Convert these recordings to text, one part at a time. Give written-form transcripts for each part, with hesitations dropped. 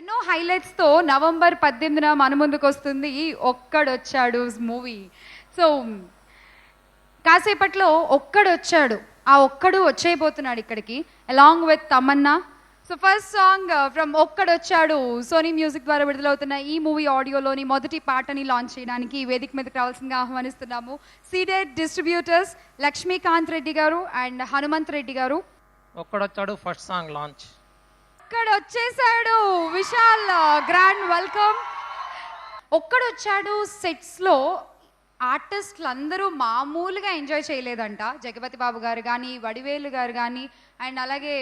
ఎన్నో హైలైట్స్తో నవంబర్ 18న మన ముందుకు వస్తుంది ఒక్కడొచ్చాడు మూవీ. సో కాసేపట్లో ఒక్కడొచ్చాడు, ఆ ఒక్కడు వచ్చేయబోతున్నాడు ఇక్కడికి along with Tamannaah. So first song from Okkadochadu Sony music ద్వారా విడుదలవుతున్న ఈ మూవీ ఆడియోలోని మొదటి పాటని లాంచ్ చేయడానికి వేదిక మీదకి రావాల్సిందిగా ఆహ్వానిస్తున్నాము సీడెడ్ డిస్ట్రిబ్యూటర్స్ లక్ష్మీకాంత్ రెడ్డి గారు అండ్ హనుమంత్ రెడ్డి గారు. ఒక్కడొచ్చాడు ఫస్ట్ సాంగ్ లాంచ్. ఒక్కడ వచ్చేసాడు విశాల్, గ్రాండ్ వెల్కమ్. ఒక్కడొచ్చాడు సెట్స్లో ఆర్టిస్టులు అందరూ మామూలుగా ఎంజాయ్ చేయలేదంట. జగపతి బాబు గారు కానీ, వడివేలు గారు కానీ, అండ్ అలాగే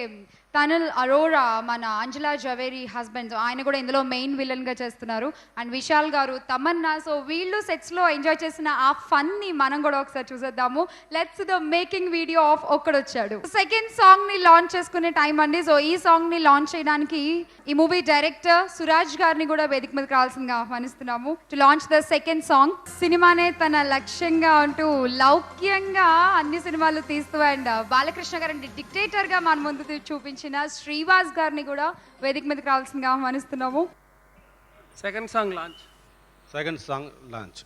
తనుల్ అరోరా మన అంజలా జవేరి హస్బెండ్, ఆయన కూడా ఇందులో మెయిన్ విలన్గా చేస్తున్నారు. అండ్ విశాల్ గారు, తమన్నా. సో వీళ్ళు సెట్స్లో ఎంజాయ్ చేసిన ఆ ఫన్ని మనం కూడా ఒకసారి చూసేద్దాము. Let's the making video of ఒక్కడొచ్చాడు. Second సాంగ్ని లాంచ్ చేసుకునే టైం అండి. సో ఈ సాంగ్ని లాంచ్ చేయడానికి ఈ మూవీ డైరెక్టర్ సురాజ్ గారిని కూడా వేదిక మీదకి రావాల్సిందిగా ఆహ్వానిస్తున్నాము to launch the second song. సినిమానే తన లక్ష్యంగా అంటూ లౌక్యంగా అన్ని సినిమాలు తీస్తూ అండ్ బాలకృష్ణ గారిని డిక్టేటర్గా మన ముందు చూపించిన శ్రీవాస్ గారిని కూడా వేదిక మీదకి రావాల్సిందిగా ఆహ్వానిస్తున్నాము. Second song launch.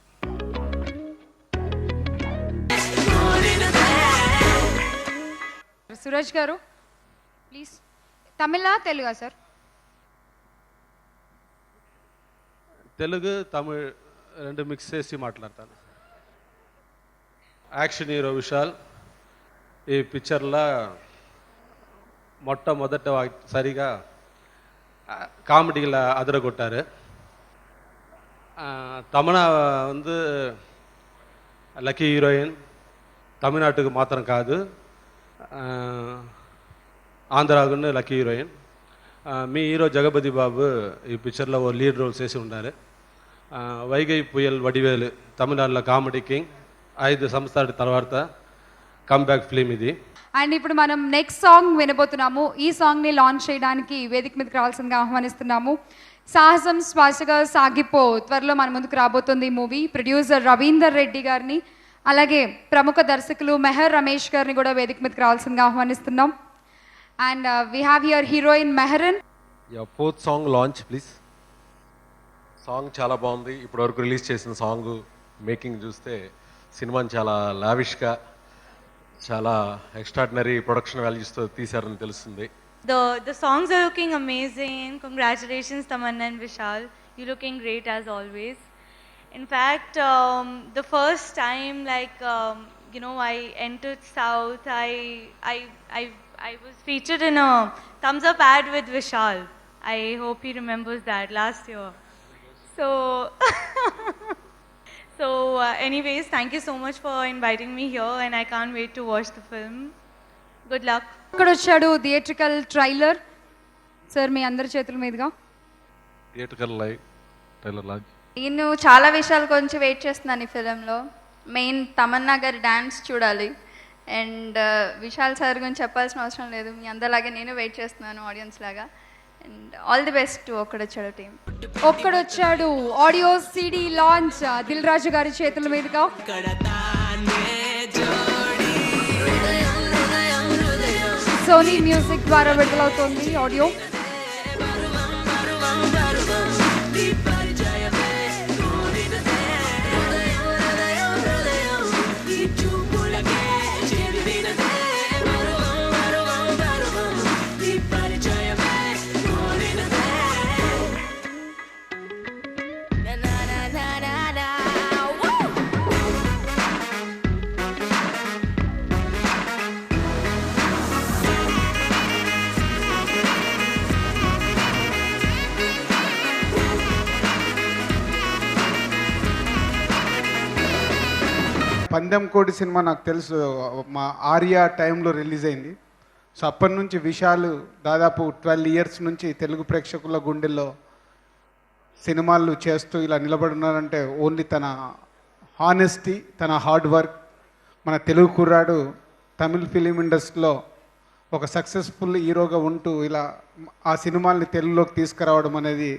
సురేష్ గారు ప్లీజ్. తమిళ తెలుగా సార్? తెలుగు తమిళ్ రెండు మిక్స్ చేసి మాట్లాడతాను. యాక్షన్ హీరో విశాల్ ఈ పిక్చర్లో మొట్టమొదటిసారిగా காமெடியில் அதிரகொட்டார். தமனா வந்து లక్కీ హీరోయిన్, తమిళనాటుకు మాత్రం కాదు ఆంధ్రాకున్న లక్కీ హీరోయిన్. మీ హీరో జగపతి బాబు ఈ పిక్చర్లో ఓ లీడ్ రోల్ చేసి ఉన్నారు. వైగై పుయల్ వడివేలు తమిళనాడులో కామెడీ కింగ్. 5 సంవత్సరాల తర్వాత కమ్బ్యాక్ ఫిలిం ఇది. అండ్ ఇప్పుడు మనం నెక్స్ట్ సాంగ్ వినబోతున్నాము. ఈ సాంగ్ని లాంచ్ చేయడానికి వేదిక మీదకి రావాల్సిందిగా ఆహ్వానిస్తున్నాము. సాహసం శ్వాసగా సాగిపో త్వరలో మన ముందుకు రాబోతుంది ఈ మూవీ. ప్రొడ్యూసర్ రవీందర్ రెడ్డి గారిని, అలాగే ప్రముఖ దర్శకులు మెహర్ రమేష్ గారిని కూడా వేదిక మీదకి రావాల్సిందిగా ఆహ్వానిస్తున్నాం. And we have here heroine Mehreen. Fourth song launch please. Song చాలా బాగుంది. ఇప్పటివరకు రిలీజ్ చేసిన సాంగ్ మేకింగ్ చూస్తే సినిమాని చాలా లావిష్గా, చాలా ఎక్స్ట్రాడినరీ ప్రొడక్షన్ వాల్యూస్తో తీశారని తెలుస్తుంది. The songs are looking amazing. Congratulations Tamanna and Vishal. You're looking great as always. In fact, the first time I entered South, I was featured in a thumbs up ad with Vishal. I hope he remembers that last year. So anyways, thank you so much for inviting me here and I can't wait to watch the film. Good luck. Okkadochadu theatrical trailer sir మీ అందరి చేతుల మీదుగా. Theatrical trailer launch. నేను చాలా విషయాల గురించి wait చేస్తున్నాను ఈ ఫిలింలో. మెయిన్ తమన్నా గారి డ్యాన్స్ చూడాలి అండ్ విశాల్ సార్ గురించి చెప్పాల్సిన అవసరం లేదు. మీ అందరిలాగే నేను వెయిట్ చేస్తున్నాను ఆడియన్స్ లాగా. And all the best to Okkadochadu team. Okkadochadu audio CD launch Dil Raju గారి చేతుల మీదుగా. సోనీ మ్యూజిక్ ద్వారా విడుదలవుతోంది ఆడియో. పందెం కోడి సినిమా నాకు తెలుసు, మా ఆర్యా టైంలో రిలీజ్ అయింది. సో అప్పటి నుంచి విశాల్ దాదాపు 12 ఇయర్స్ నుంచి తెలుగు ప్రేక్షకుల గుండెల్లో సినిమాలు చేస్తూ ఇలా నిలబడున్నారంటే ఓన్లీ తన హానెస్టీ, తన హార్డ్ వర్క్. మన తెలుగు కుర్రాడు తమిళ్ ఫిలిం ఇండస్ట్రీలో ఒక సక్సెస్ఫుల్ హీరోగా ఉంటూ ఇలా ఆ సినిమాల్ని తెలుగులోకి తీసుకురావడం అనేది,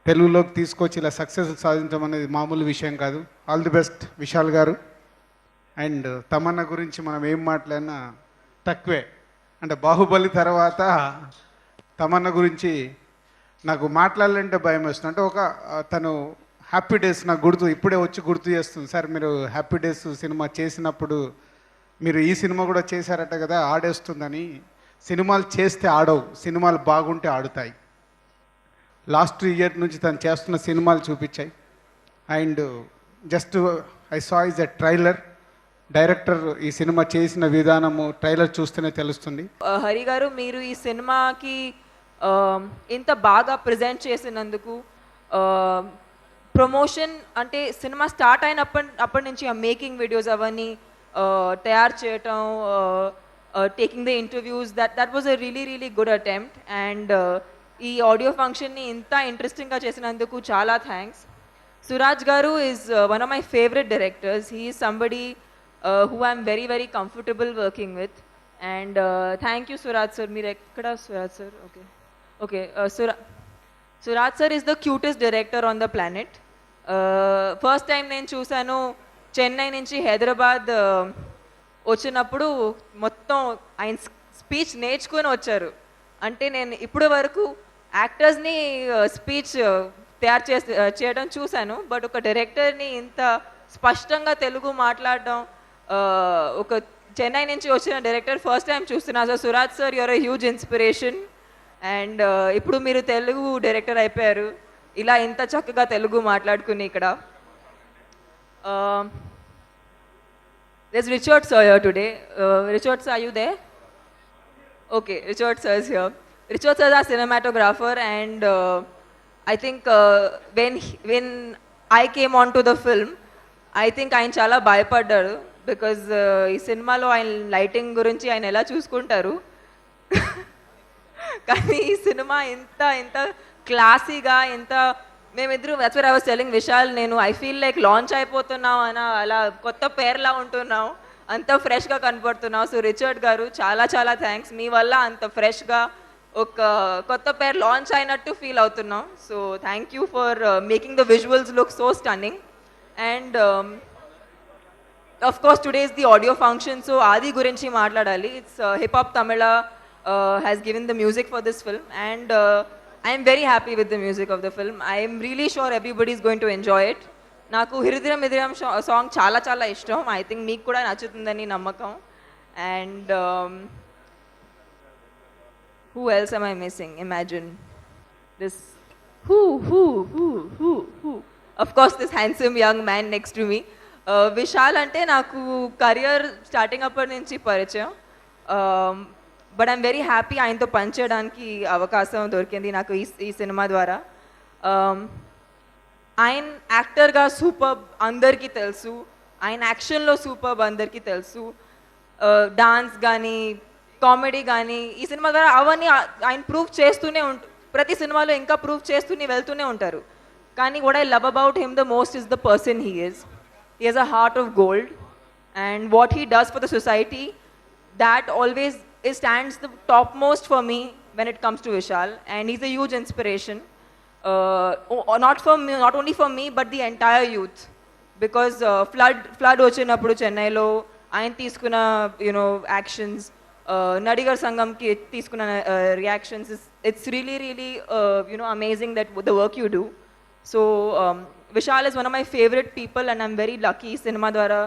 తెలుగులోకి తీసుకొచ్చి ఇలా సక్సెస్ సాధించడం అనేది మామూలు విషయం కాదు. ఆల్ ది బెస్ట్ విశాల్ గారు. అండ్ తమన్నా గురించి మనం ఏం మాట్లాడినా తక్కువే. అంటే బాహుబలి తర్వాత తమన్నా గురించి నాకు మాట్లాడాలంటే భయం వేస్తుంది. అంటే ఒక తను హ్యాపీ డేస్ నాకు ఇప్పుడే వచ్చి గుర్తు చేస్తుంది. సార్ మీరు హ్యాపీ డేస్ సినిమా చేసినప్పుడు మీరు ఈ సినిమా కూడా చేశారట కదా, ఆడేస్తుందని. సినిమాలు చేస్తే ఆడవు, సినిమాలు బాగుంటే ఆడుతాయి. లాస్ట్ ఇయర్ నుంచి తను చేస్తున్న సినిమాలు చూపించాయి. And just I saw is a trailer. Director ఈ సినిమా చేసిన విధానము ట్రైలర్ చూస్తేనే తెలుస్తుంది. హరి గారు, మీరు ఈ సినిమాకి ఇంత బాగా ప్రజెంట్ చేసినందుకు, ప్రమోషన్ అంటే సినిమా స్టార్ట్ అయినప్పటి నుంచి ఆ మేకింగ్ వీడియోస్ అవన్నీ తయారు చేయటం, taking the interviews, that was a really good attempt. And ఈ ఆడియో ఫంక్షన్ని ఇంత ఇంట్రెస్టింగ్గా చేసినందుకు చాలా థ్యాంక్స్. సురాజ్ గారు is one of my favourite directors. He is somebody who I'm very comfortable working with. And thank you, Suraj sir. Meer ekkada Suraj sir? Okay. Suraj sir is the cutest director on the planet. First time నేను చూసాను చెన్నై నుంచి హైదరాబాద్ వచ్చినప్పుడు మొత్తం ఆయన speech నేర్చుకొని వచ్చారు. అంటే నేను ఇప్పటి వరకు యాక్టర్స్ని స్పీచ్ తయారు చేయడం చూశాను, బట్ ఒక డైరెక్టర్ని ఇంత స్పష్టంగా తెలుగు మాట్లాడడం, ఒక చెన్నై నుంచి వచ్చిన డైరెక్టర్ ఫస్ట్ టైం చూస్తున్నా. So Suraj sir, you're a huge inspiration. And ఇప్పుడు మీరు తెలుగు డైరెక్టర్ అయిపోయారు, ఇలా ఇంత చక్కగా తెలుగు మాట్లాడుకుని ఇక్కడ. There's Richard sir here today. Richard sir, are you there? Okay, Richard sir is here. Richard sir is our cinematographer, and I think when I came onto the film, I think ఆయన చాలా భయపడ్డారు. Because ఈ సినిమాలో ఆయన lighting గురించి ఆయన ఎలా చూసుకుంటారు, కానీ ఈ సినిమా ఇంత క్లాసీగా, మేమిద్దరు, that's what I was telling Vishal, I feel like launch అయిపోతున్నాం అలా కొత్త పేర్లా ఉంటున్నాం, అంత ఫ్రెష్గా కనపడుతున్నాం. సో రిచర్డ్ గారు చాలా థ్యాంక్స్. మీ వల్ల అంత ఫ్రెష్గా ఒక కొత్త పేరు లాంచ్ అయినట్టు ఫీల్ అవుతున్నాం. So thank you for making the visuals look so stunning. And of course today is the audio function, so Adi gurinchi maatladali. It's Hip Hop Tamila has given the music for this film, and I am very happy with the music of the film. I am really sure everybody is going to enjoy it. Naku Hiridiram Idiram song చాలా ishtam. I think meeku kuda nachutundani nammakam. And who else am I missing? Imagine this. Who? Of course, this handsome young man next to me. Vishal ante naku career starting అప్పటి నుంచి పరిచయం. But I'm very happy ఆయనతో పనిచేయడానికి అవకాశం దొరికింది నాకు ఈ cinema ద్వారా. ఆయన యాక్టర్గా సూపర్ అందరికీ తెలుసు, ఆయన యాక్షన్లో సూపర్ అందరికీ తెలుసు, డాన్స్ కానీ కామెడీ కానీ ఈ సినిమా ద్వారా అవన్నీ ఆయన ప్రూవ్ చేస్తూనే ప్రతి సినిమాలో ఇంకా ప్రూవ్ చేస్తూనే వెళ్తూనే ఉంటారు. కానీ what I love about him the most is the person he is. He has a heart of gold, and what he does for the society, that always stands the topmost for me when it comes to Vishal, and he's a huge inspiration. Not only for me but the entire youth, because flood వచ్చినప్పుడు చెన్నైలో ఆయన తీసుకున్న actions, Nadigar సంఘంకి తీసుకున్న reactions, it's really amazing that the work you do. So Vishal is one of my favorite people, and I'm very lucky. Cinema dwara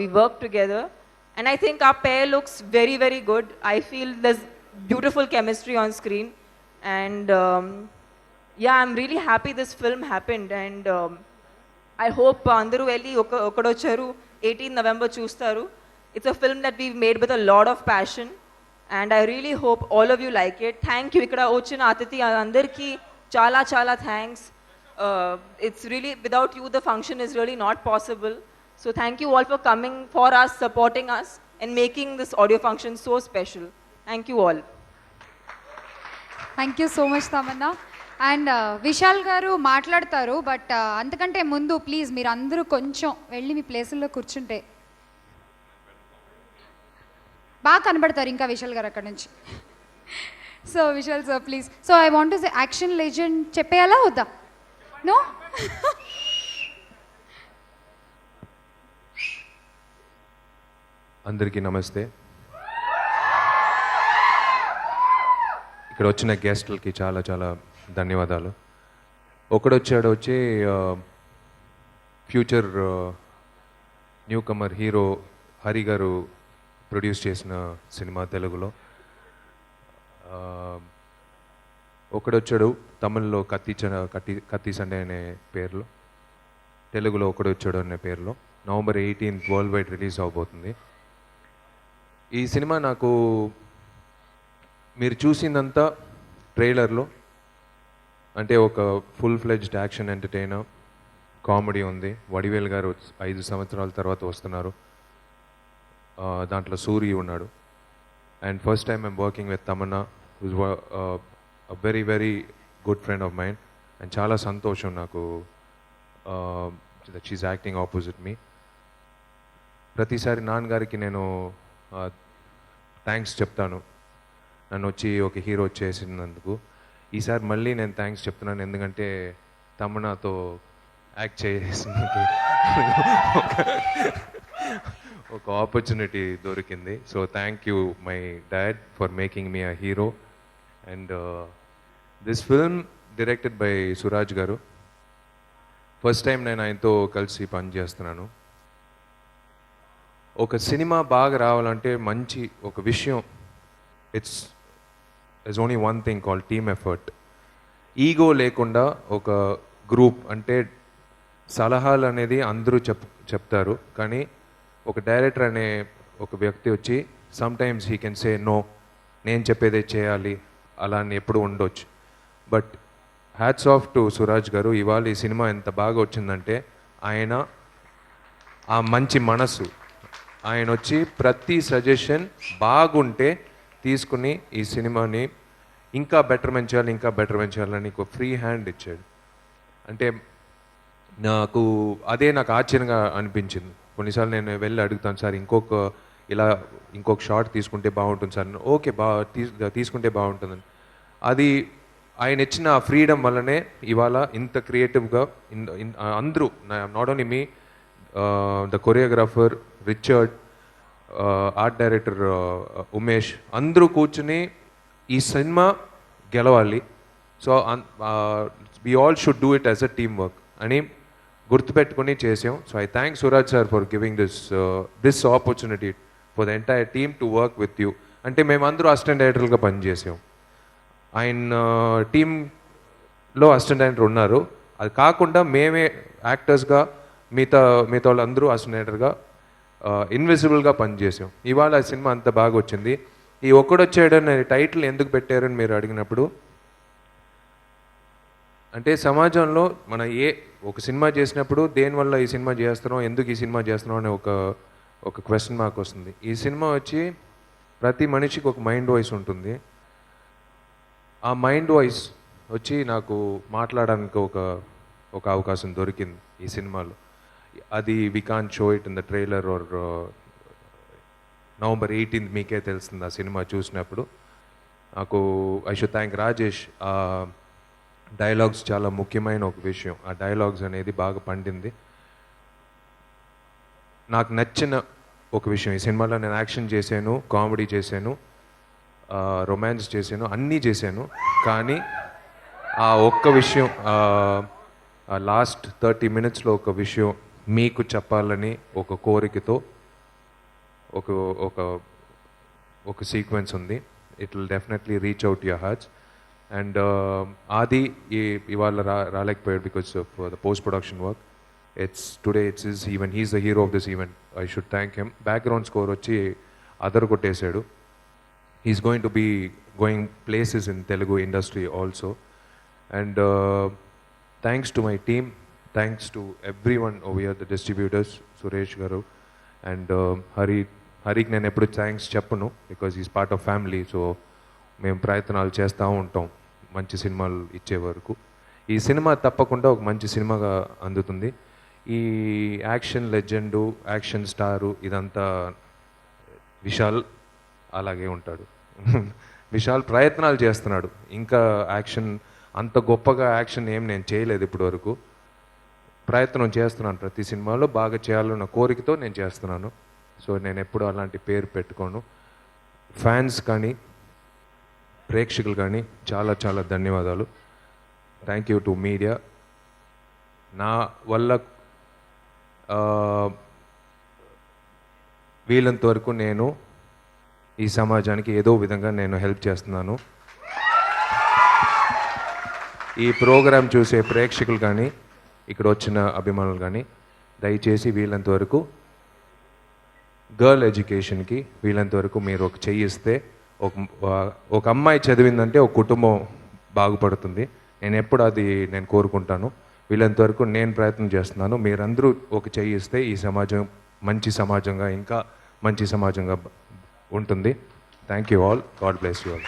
we work together, and I think our pair looks very good. I feel there's beautiful chemistry on screen, and yeah, I'm really happy this film happened, and I hope andaru velli okadocharu 18 November chustaru. It's a film that we've made with a lot of passion, and I really hope all of you like it. Thank you ikkada ochina atiti andarki చాలా thanks. It's really, without you the function is really not possible. So thank you all for coming, for us, supporting us, and making this audio function so special. Thank you all. Thank you so much Tamannaah. And Vishal గారు మాట్లాడతారు, but అంతకంటే ముందు please మీరు అందరూ కొంచెం వెళ్ళి మీ ప్లేసుల్లో కూర్చుంటే బాగా కనబడతారు ఇంకా విశాల్ గారు అక్కడ నుంచి. So Vishal sir please. So I want to say action legend చెప్పేయాలా వద్దా? నో? అందరికీ నమస్తే. ఇక్కడ వచ్చిన గెస్టులకి చాలా ధన్యవాదాలు. ఒకడొచ్చాడు వచ్చి future newcomer hero Hari garu produce చేసిన సినిమా తెలుగులో. ఒకడొచ్చాడు తమిళ్లో కత్తి సండే అనే పేరులో, తెలుగులో ఒకడొచ్చాడు అనే పేరులో November 18th world wide release అవబోతుంది. ఈ సినిమా నాకు మీరు చూసిందంతా ట్రైలర్లో అంటే ఒక full fledged action entertainer, comedy ఉంది. వడివేల్ గారు 5 సంవత్సరాల తర్వాత వస్తున్నారు. దాంట్లో సూరి ఉన్నాడు. And first time I'm working with Tamannaah, who's very very good friend of mind. And చాలా సంతోషం నాకు that she's acting opposite me. ప్రతిసారి నాన్నగారికి నేను థ్యాంక్స్ చెప్తాను నన్ను వచ్చి ఒక హీరో చేసినందుకు. ఈసారి మళ్ళీ నేను థ్యాంక్స్ చెప్తున్నాను, ఎందుకంటే తమన్నాతో యాక్ట్ చేసినందుకు ఒక ఆపర్చునిటీ దొరికింది. So thank you my dad for making me a hero. And this film directed by Suraj గారు. ఫస్ట్ టైం నేను ఆయనతో కలిసి పనిచేస్తున్నాను. ఒక సినిమా బాగా రావాలంటే మంచి ఒక విషయం, it's only one thing called team effort. Ego లేకుండా ఒక గ్రూప్, అంటే సలహాలు అనేది అందరూ చెప్తారు, కానీ ఒక డైరెక్టర్ అనే ఒక వ్యక్తి వచ్చి sometimes he can say no, నేను చెప్పేదే చేయాలి, అలా అని ఎప్పుడు ఉండొచ్చు. But hats off to Suraj garu. ఇవాళ ఈ సినిమా ఎంత బాగా వచ్చిందంటే ఆయన ఆ మంచి మనసు, ఆయన వచ్చి ప్రతి సజెషన్ బాగుంటే తీసుకుని ఈ సినిమాని ఇంకా బెటర్మెంట్ చేయాలని ఒక ఫ్రీ హ్యాండ్ ఇచ్చాడు. అంటే నాకు ఆశ్చర్యంగా అనిపించింది. కొన్నిసార్లు నేను వెళ్ళి అడుగుతాను, సార్ ఇంకొక షార్ట్ తీసుకుంటే బాగుంటుంది సార్. ఓకే, తీసుకుంటే బాగుంటుందని. అది ఆయన ఇచ్చిన ఆ ఫ్రీడమ్ వల్లనే ఇవాళ ఇంత క్రియేటివ్గా అందరూ, not only me, the choreographer Richard, art director Umesh, అందరూ కూర్చుని ఈ సినిమా గెలవాలి, so we all should do it as a team work అని గుర్తుపెట్టుకుని చేసాం. So I thank Suraj sir for giving this opportunity for the entire team to work with you. అంటే మేమందరూ assistant డైరెక్టర్గా పనిచేసాం. ఆయన టీంలో అసిస్టెంట్ డైరెక్టర్ ఉన్నారు. అది కాకుండా మేమే యాక్టర్స్గా మిగతా వాళ్ళందరూ అసిస్టెంట్ డైరెక్టర్గా ఇన్విజిబుల్గా పనిచేసాం. ఇవాళ ఆ సినిమా అంత బాగా వచ్చింది. ఈ ఒక్కడొచ్చాడనే టైటిల్ ఎందుకు పెట్టారని మీరు అడిగినప్పుడు, అంటే సమాజంలో మన ఒక సినిమా చేసినప్పుడు దేనివల్ల ఈ సినిమా చేస్తున్నాం, ఎందుకు ఈ సినిమా చేస్తున్నాం అనే ఒక క్వశ్చన్ మార్క్ వస్తుంది. ఈ సినిమా వచ్చి ప్రతి మనిషికి ఒక మైండ్ వాయిస్ ఉంటుంది. ఆ మైండ్ వాయిస్ వచ్చి నాకు మాట్లాడడానికి ఒక అవకాశం దొరికింది ఈ సినిమాలో. అది we can't show it in the trailer or November 18th మీకే తెలుస్తుంది ఆ సినిమా చూసినప్పుడు. నాకు I should thank Rajesh. Dialogues చాలా ముఖ్యమైన ఒక విషయం. ఆ డైలాగ్స్ అనేది బాగా పండింది. నాకు నచ్చిన ఒక విషయం, ఈ సినిమాలో నేను యాక్షన్ చేశాను, కామెడీ చేశాను, రొమాన్స్ చేశాను, అన్నీ చేశాను. కానీ ఆ ఒక్క విషయం, ఆ లాస్ట్ 30 minutesలో ఒక విషయం మీకు చెప్పాలని ఒక కోరికతో ఒక సీక్వెన్స్ ఉంది. It will definitely reach out your hearts. And Aadi ఇవాళ రాలేకపోయాడు because of the post production work. Today it's his event, he's the hero of this event. I should thank him. Background score వచ్చి అదర్ కొట్టేశాడు. He's going to be going places in Telugu industry also. And thanks to my team, thanks to everyone over here, the distributors, Suresh garu and హరికి నేను ఎప్పుడు thanks చెప్పను because is part of family. So మేము ప్రయత్నాలు చేస్తూ ఉంటాం మంచి సినిమాలు ఇచ్చే వరకు. ఈ సినిమా తప్పకుండా ఒక మంచి సినిమాగా అందుతుంది. ఈ యాక్షన్ లెజెండు, యాక్షన్ స్టారు ఇదంతా విశాల్ అలాగే ఉంటాడు. విశాల్ ప్రయత్నాలు చేస్తున్నాడు. ఇంకా యాక్షన్ అంత గొప్పగా యాక్షన్ ఏం నేను చేయలేదు ఇప్పటి వరకు. ప్రయత్నం చేస్తున్నాను, ప్రతి సినిమాలో బాగా చేయాలన్న కోరికతో నేను చేస్తున్నాను. సో నేను ఎప్పుడు అలాంటి పేరు పెట్టుకోను. ఫ్యాన్స్ కానీ ప్రేక్షకులు కానీ చాలా చాలా ధన్యవాదాలు. Thank you to media. నా వల్ల వీలంత వరకు నేను ఈ సమాజానికి ఏదో విధంగా నేను హెల్ప్ చేస్తున్నాను. ఈ ప్రోగ్రాం చూసే ప్రేక్షకులు కానీ ఇక్కడ వచ్చిన అభిమానులు కానీ దయచేసి వీలంత వరకు గర్ల్ ఎడ్యుకేషన్కి వీలంత వరకు మీరు ఒక చెయ్యిస్తే ఒక అమ్మాయి చదివిందంటే ఒక కుటుంబం బాగుపడుతుంది. నేను ఎప్పుడు అది నేను కోరుకుంటాను. వీళ్ళంత వరకు నేను ప్రయత్నం చేస్తున్నాను. మీరందరూ ఒక చెయ్యిస్తే ఈ సమాజం మంచి సమాజంగా ఇంకా మంచి సమాజంగా ఉంటుంది. Thank you all. God bless you all.